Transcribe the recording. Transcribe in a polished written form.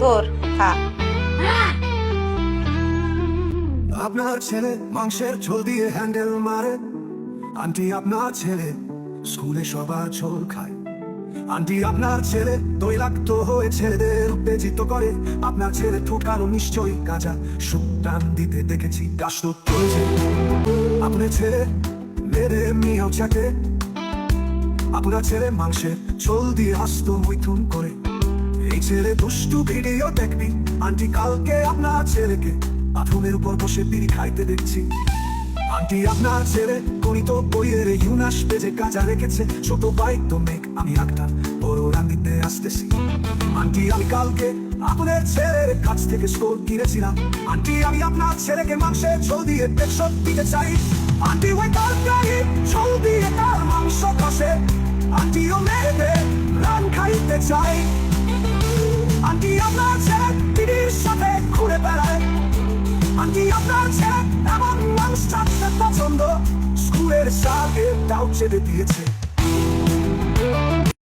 তোর খা। আপনার ছেলে মাংসের ঝোল দিয়ে হ্যান্ডেল মারে। আন্টি আপনার ছেলে স্কুলে সবার ঝোল খায়। আন্টি আপনার ছেলে তৈলাক্ত হয়ে ছেলেদের উত্তেজিত করে। আপনার ছেলে ঠোকারও নিশ্চয়ই কাঁচা সুটান দিতে দেখেছি কাষ্ট চলছে। আপনার ছেলে মেয়েদের মিয়াও চাকে। আপনার ছেলে মাংসের ঝোল দিয়ে আস্ত মৈথুন করে। এই ছেলে দুষ্টু ভিডিও দেখবি। আন্টি কালকে আপনার ছেলেকে বাথরুমের উপর বসে বিড়ি খাইতে দেখছি। আন্টি আপনার ছেলে গণিত বইয়ের ইউনাস পেজে কাজা রেখেছে। ছোট বাইক তো মেঘ আমি একটা বড় রান্দিতে আসতেছি। আন্টি আমি কালকে আপনার ছেলের কাছ থেকে স্টোর কিনেছিলাম। আন্টি আমি আপনার ছেলেকে মাংসের ঝোল দিয়ে পেটশট দিতে চাই। আন্টি ওই তরকারি ঝোল দিয়ে তার মাংস কষে। আন্টিও মেয়েদের রান খাইতে চাই। আন্টি আপনার ছেলে দিদির সাথে ঘুরে বেড়ায়। আন্টি আপনার ছেলে এমন মাংস চাটতে পছন্দ, স্কুলের সাথে তাও চেপে দিয়েছে।